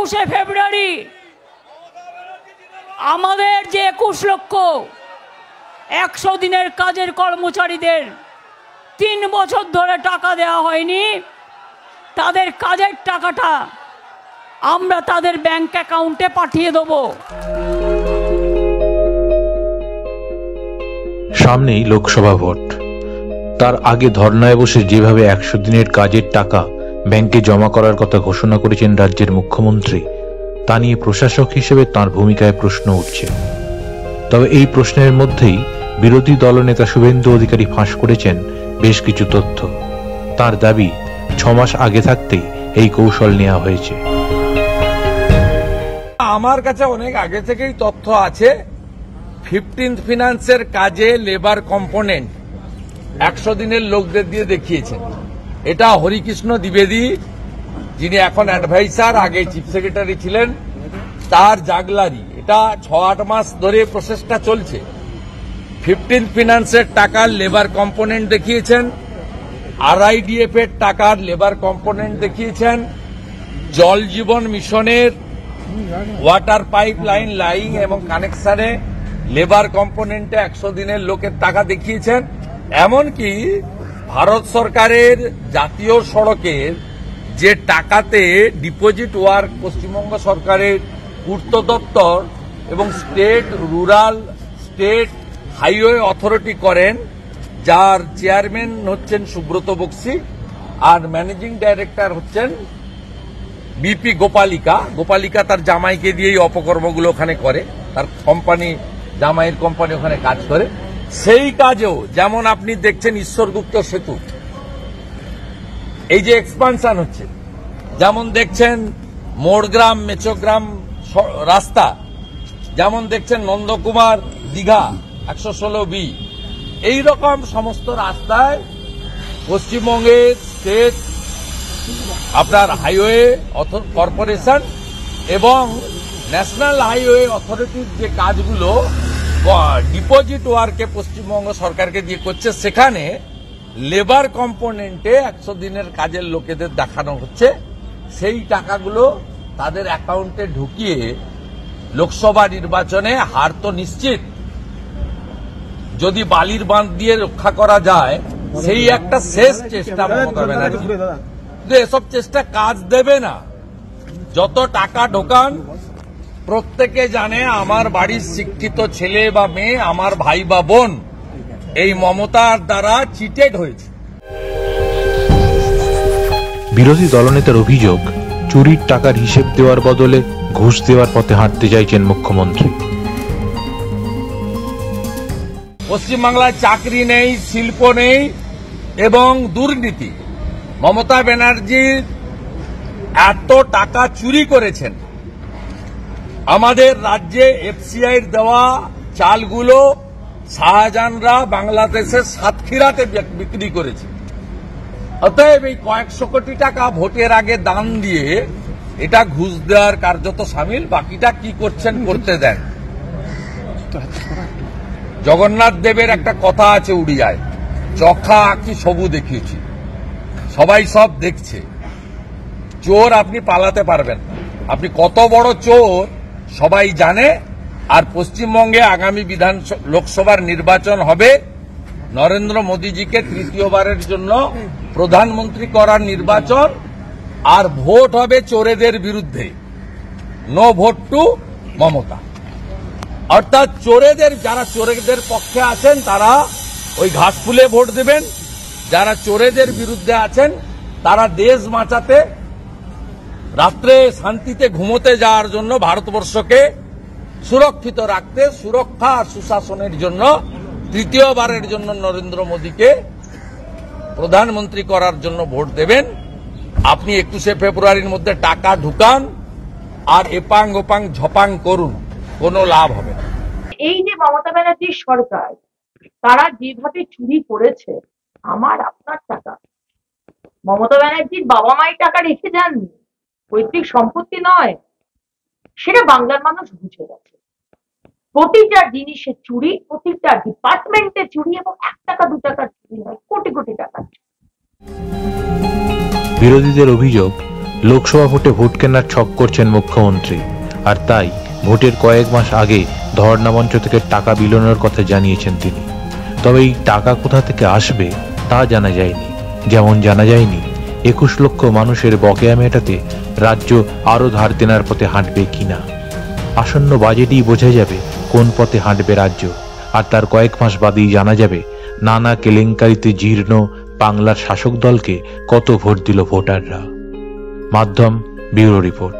21শে ফেব্রুয়ারি আমাদের যে 21 লক্ষ 100 দিনের কাজের কর্মচারীদের 3 বছর ধরে টাকা দেওয়া হয়নি, তাদের কাজের টাকাটা আমরা তাদের ব্যাংক অ্যাকাউন্টে পাঠিয়ে দেব। সামনেই লোকসভা ভোট, তার আগে ধর্নায় বসে যেভাবে 100 দিনের কাজের টাকা ব্যাংকে জমা করার কথা ঘোষণা করেছেন রাজ্যের মুখ্যমন্ত্রী, তা নিয়ে প্রশাসক হিসেবে তাঁর ভূমিকায় প্রশ্ন উঠছে। তবে এই প্রশ্নের মধ্যেই বিরোধী দলনেতা শুভেন্দু অধিকারী ফাঁস করেছেন বেশ কিছু তথ্য। তার দাবি 6 মাস আগে থাকতেই এই কৌশল নেওয়া হয়েছে। আমার কাছে অনেক আগে থেকেই তথ্য আছে। 15th ফিনান্সের কাজে লেবার কম্পোনেন্ট 100 দিনের লোকদের দিয়ে দেখিয়েছেন। এটা হরিকৃষ্ণ দ্বিবেদী, যিনি এখন অ্যাডভাইসার, আগে চিফ সেক্রেটারি ছিলেন, তার জাগলারি। এটা 6-8 মাস ধরে প্রসেসটা চলছে। 15th ফিনান্সের টাকার লেবার কম্পোনেন্ট দেখিয়েছেন, RIDF এর টাকার লেবার কম্পোনেন্ট দেখিয়েছেন, জল জীবন মিশনের ওয়াটার পাইপ লাইন লাইং এবং কানেকশনে লেবার কম্পোনেন্টে 100 দিনের লোকের টাকা দেখিয়েছেন। এমনকি ভারত সরকারের জাতীয় সড়কের যে টাকাতে ডিপোজিট ওয়ার্ক পশ্চিমবঙ্গ সরকারের পূর্ত দপ্তর এবং state rural state highway authority করেন, যার চেয়ারম্যান হচ্ছেন সুব্রত বক্সি আর ম্যানেজিং ডাইরেক্টর হচ্ছেন বিপি গোপালিকা। গোপালিকা তার জামাইকে দিয়েই অপকর্মগুলো ওখানে করে, তার কোম্পানি, জামাইয়ের কোম্পানি ওখানে কাজ করে। সেই কাজেও যেমন আপনি দেখছেন ঈশ্বরগুপ্ত সেতু, এই যে এক্সপানশন হচ্ছে, যেমন দেখছেন মোড়গ্রাম মেচোগ্রাম রাস্তা, যেমন দেখছেন নন্দকুমার দীঘা 116B, এইরকম সমস্ত রাস্তায় পশ্চিমবঙ্গের স্টেট আপনার হাইওয়ে কর্পোরেশন এবং ন্যাশনাল হাইওয়ে অথরিটির যে কাজগুলো ডিপোজিট ওয়ার্কে পশ্চিমবঙ্গ সরকারকে দিয়ে করছে, সেখানে লেবার কম্পোনেন্টে 100 দিনের কাজের লোকেদের দেখানো হচ্ছে। সেই টাকাগুলো তাদের অ্যাকাউন্টে ঢুকিয়ে লোকসভা নির্বাচনে হার তো নিশ্চিত, যদি বালির বাঁধ দিয়ে রক্ষা করা যায়, সেই একটা শেষ চেষ্টা মমতা ব্যানার্জি। কিন্তু এসব চেষ্টা কাজ দেবে না। যত টাকা ঢোকান, প্রত্যেকে জানে আমার বাড়ির শিক্ষিত ছেলে বা মেয়ে, আমার ভাই বা বোন এই মমতার দ্বারা চিটেড হয়েছে। বিরোধী দলনেতার অভিযোগ, চুরির টাকার হিসেব দেওয়ার বদলে ঘুষ দেওয়ার পথে হাঁটতে চাইছেন মুখ্যমন্ত্রী। পশ্চিমবাংলায় চাকরি নেই, শিল্প নেই এবং দুর্নীতি। মমতা ব্যানার্জি এত টাকা চুরি করেছেন। আমাদের রাজ্যে এফসিআইর দেওয়া চালগুলো শাহজাহানরা বাংলাদেশের সাতক্ষীরাতে বিক্রি করেছে। অতএব এই কয়েকশো কোটি টাকা ভোটের আগে দান দিয়ে এটা ঘুষ দেওয়ার কার্যত সামিল। বাকিটা কি করছেন করতে দেন। জগন্নাথ দেবের একটা কথা আছে উড়িয়ায়, চোখা আঁকি সবু দেখিয়েছি, সবাই সব দেখছে। চোর আপনি পালাতে পারবেন না, আপনি কত বড় চোর সবাই জানে। আর পশ্চিমবঙ্গে আগামী লোকসভার নির্বাচন হবে, নরেন্দ্র মোদীজিকে তৃতীয়বারের জন্য প্রধানমন্ত্রী করার নির্বাচন, আর ভোট হবে চোরেদের বিরুদ্ধে। No vote to Mamata. অর্থাৎ চোরেদের, যারা চোরেদের পক্ষে আছেন তারা ওই ঘাসফুলে ভোট দেবেন, যারা চোরেদের বিরুদ্ধে আছেন তারা দেশ বাঁচাতে, রাত্রে শান্তিতে ঘুমোতে যাওয়ার জন্য, ভারতবর্ষকে সুরক্ষিত রাখতে, সুরক্ষা আর সুশাসনের জন্য তৃতীয়বারের জন্য নরেন্দ্র মোদীকে প্রধানমন্ত্রী করার জন্য ভোট দেবেন। আপনি 21শে ফেব্রুয়ারির মধ্যে টাকা ঢুকান আর এপাং ওপাং ঝপাং করুন, কোনো লাভ হবে না। এই যে মমতা ব্যানার্জির সরকার, তারা যেভাবে চুরি করেছে আমার আপনার টাকা, মমতা ব্যানার্জির বাবা মায়ের টাকা রেখে যাননি, পৈতৃক সম্পত্তি নয়, সেটা বাংলার মানুষ বুঝে গেছে। প্রতিটা জিনিসে চুরি, প্রতিটা ডিপার্টমেন্টে চুরি, এবং 1 টাকা 2 টাকার চুরি নয়, কোটি কোটি টাকার চুরি। বিরোধীদের অভিযোগ, লোকসভা ভোটে ভোট কেনার ছক করছেন মুখ্যমন্ত্রী, আর তাই ভোটের কয়েক মাস আগে ধর্ণা মঞ্চ থেকে টাকা বিলোনোর কথা জানিয়েছেন তিনি। তবে এই টাকা কোথা থেকে আসবে তা জানা যায়নি। যেমন জানা যায়নি 21 লক্ষ মানুষের বকেয়া মেটাতে রাজ্য আরো ধার দেনার পথে হাঁটবে কিনা। আসন্ন বাজেটেই বোঝা যাবে কোন পথে হাঁটবে রাজ্য, আর তার কয়েক মাস বাদেই জানা যাবে নানা কেলেঙ্কারিতে জীর্ণ বাংলার শাসক দলকে কত ভোট দিল ভোটাররা। মাধ্যম ব্যুরো রিপোর্ট।